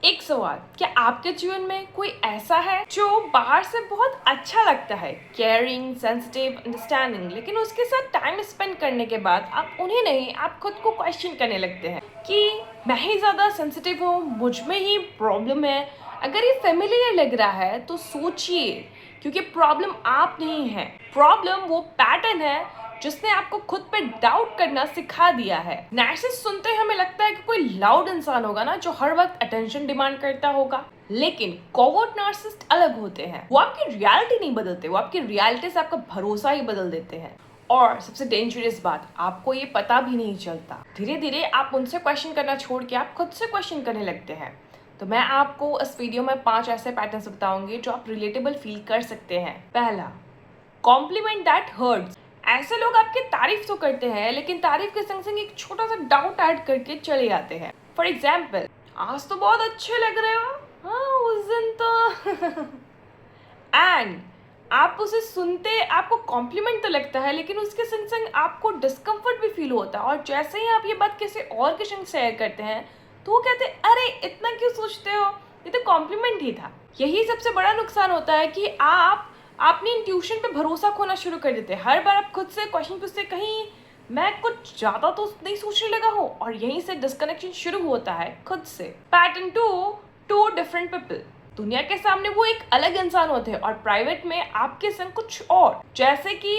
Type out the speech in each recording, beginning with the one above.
एक सवाल, क्या आपके जीवन में कोई ऐसा है जो बाहर से बहुत अच्छा लगता है, केयरिंग, सेंसिटिव, अंडरस्टैंडिंग, लेकिन उसके साथ टाइम स्पेंड करने के बाद आप उन्हें नहीं, आप खुद को क्वेश्चन करने लगते हैं कि मैं ही ज़्यादा सेंसिटिव हूँ, मुझ में ही प्रॉब्लम है। अगर ये फैमिलियर लग रहा है तो सोचिए, क्योंकि प्रॉब्लम आप नहीं है, प्रॉब्लम वो पैटर्न है जिसने आपको खुद पे डाउट करना सिखा दिया है। नार्सिसिस्ट सुनते ही हमें लगता है कि कोई लाउड इंसान होगा ना, जो हर वक्त अटेंशन डिमांड करता होगा, लेकिन कोवर्ट नार्सिसिस्ट अलग होते हैं। वो आपकी रियलिटी नहीं बदलते, वो आपकी रियलिटी से आपका भरोसा ही बदल देते हैं। और सबसे डेंजरस बात, आपको ये पता भी नहीं चलता। धीरे धीरे आप उनसे क्वेश्चन करना छोड़ के आप खुद से क्वेश्चन करने लगते हैं। तो मैं आपको इस वीडियो में 5 ऐसे पैटर्न्स बताऊंगी जो आप रिलेटेबल फील कर सकते हैं। पहला, कॉम्प्लीमेंट दैट हर्ट्स। ऐसे लोग आपकी तारीफ तो करते हैं, लेकिन तारीफ के संग संग एक छोटा सा डाउट ऐड करके चले जाते हैं। फॉर एग्जाम्पल, आज तो बहुत अच्छे लग रहे हो, हाँ उस दिन तो एंड आप उसे सुनते, आपको कॉम्प्लीमेंट तो लगता है, लेकिन उसके संग संग आपको डिस्कम्फर्ट भी फील होता है। और जैसे ही आप ये बात किसी और के संग शेयर करते हैं तो वो कहते हैं, अरे इतना क्यों सोचते हो, ये तो कॉम्प्लीमेंट ही था। यही सबसे बड़ा नुकसान होता है कि आप अपनी इंट्यूशन पे भरोसा खोना शुरू कर देते हैं। हर बार आप खुद से क्वेश्चन पूछते, कहीं मैं कुछ ज़्यादा तो नहीं सोचने लगा हूँ, और यहीं से डिस्कनेक्शन शुरू होता है खुद से। Pattern 2, two different people. दुनिया के सामने वो एक अलग इंसान होते हैं और प्राइवेट में आपके संग कुछ और। जैसे कि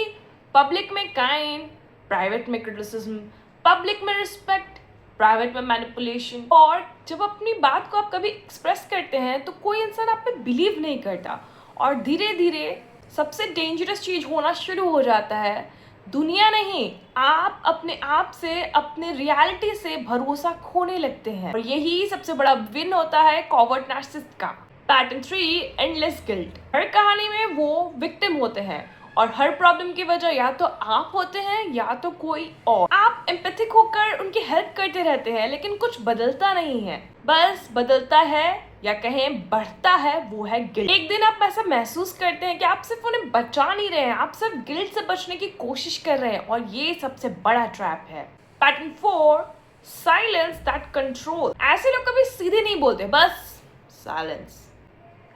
पब्लिक में काइंड, प्राइवेट में क्रिटिसिज्म, पब्लिक में रिस्पेक्ट, प्राइवेट में मैनिपुलेशन। और जब अपनी बात को आप कभी एक्सप्रेस करते हैं तो कोई इंसान आप पे बिलीव नहीं करता, और धीरे धीरे सबसे डेंजरस चीज होना शुरू हो जाता है, दुनिया नहीं, आप अपने आप से, अपने रियलिटी से भरोसा खोने लगते हैं। और यही सबसे बड़ा विन होता है कोवर्ट नार्सिसिस्ट का। Pattern 3, endless guilt. हर कहानी में वो विक्टिम होते हैं और हर प्रॉब्लम की वजह या तो आप होते हैं या तो कोई और। आप एम्पैथिक होकर उनकी हेल्प करते रहते हैं, लेकिन कुछ बदलता नहीं है। बस बदलता है या कहें बढ़ता है, वो है गिल्ट। एक दिन आप ऐसा महसूस करते हैं कि आप सिर्फ उन्हें बचा नहीं रहे हैं, आप सिर्फ गिल्ट से बचने की कोशिश कर रहे हैं, और ये सबसे बड़ा ट्रैप है। Pattern 4, silence that control. ऐसे लोग कभी सीधे नहीं बोलते, बस साइलेंस,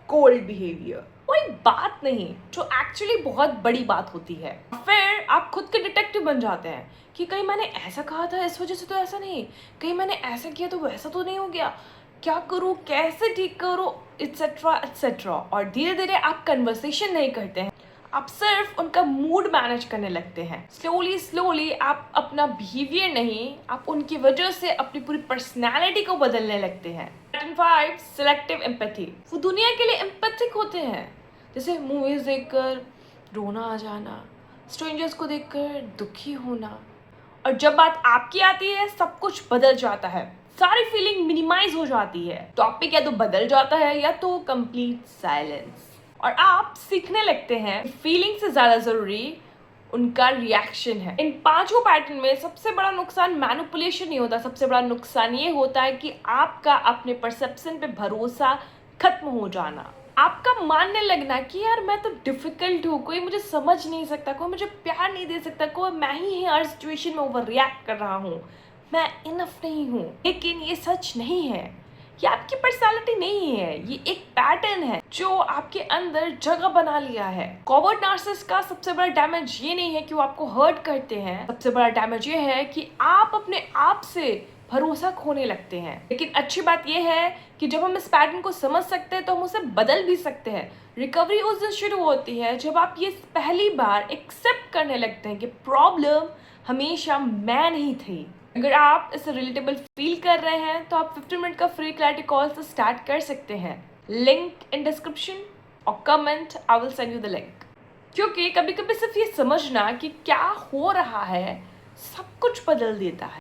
कोल्ड बिहेवियर, कोई बात नहीं, जो एक्चुअली बहुत बड़ी बात होती है। फिर आप खुद के डिटेक्टिव बन जाते हैं कि कहीं मैंने ऐसा कहा था इस वजह से तो ऐसा नहीं, कहीं मैंने ऐसा किया तो वैसा तो नहीं हो गया, क्या करूँ, कैसे ठीक करूँ, एटसेट्रा एटसेट्रा। और धीरे धीरे आप कन्वर्सेशन नहीं करते हैं, आप सिर्फ उनका मूड मैनेज करने लगते हैं। स्लोली स्लोली आप अपना बिहेवियर नहीं, आप उनकी वजह से अपनी पूरी पर्सनैलिटी को बदलने लगते हैं। Pattern 5, selective empathy. वो दुनिया के लिए एम्पैथिक होते हैं, जैसे मूवीज देखकर रोना आ जाना, स्ट्रेंजर्स को देखकर दुखी होना, और जब बात आपकी आती है सब कुछ बदल जाता है, सारी फीलिंग मिनिमाइज हो जाती है। टॉपिक या तो बदल जाता है या तो कंप्लीट साइलेंस, और आप सीखने लगते हैं फीलिंग से ज्यादा जरूरी उनका रिएक्शन है। इन 5 पैटर्न में सबसे बड़ा नुकसान मैनिपुलेशन नहीं होता, सबसे बड़ा नुकसान ये होता है कि आपका अपने परसेप्शन पे भरोसा खत्म हो जाना, आपका मानने लगना कि यार मैं तो डिफिकल्ट हूँ, कोई मुझे समझ नहीं सकता, कोई मुझे प्यार नहीं दे सकता, कोई मैं ही हर सिचुएशन में ओवर रिएक्ट कर रहा हूँ, मैं इनफ नहीं हूँ। लेकिन ये सच नहीं है, ये आपकी पर्सनालिटी नहीं है, ये एक पैटर्न है जो आपके अंदर जगह बना लिया है। कोवर्ट नार्सिसिस्ट का सबसे बड़ा डैमेज ये नहीं है कि वो आपको हर्ट करते हैं, सबसे बड़ा डैमेज ये है कि आप अपने आप से भरोसा खोने लगते हैं। लेकिन अच्छी बात यह है कि जब हम इस पैटर्न को समझ सकते हैं तो हम उसे बदल भी सकते हैं। रिकवरी उस दिन शुरू होती है जब आप ये पहली बार एक्सेप्ट करने लगते हैं कि प्रॉब्लम हमेशा मैं नहीं थी। अगर आप इसे रिलेटेबल फील कर रहे हैं तो आप 15 मिनट का फ्री क्लैरिटी कॉल से स्टार्ट कर सकते हैं। लिंक इन डिस्क्रिप्शन और comment, I will send you the link. क्योंकि कभी कभी सिर्फ ये समझना कि क्या हो रहा है सब कुछ बदल देता है।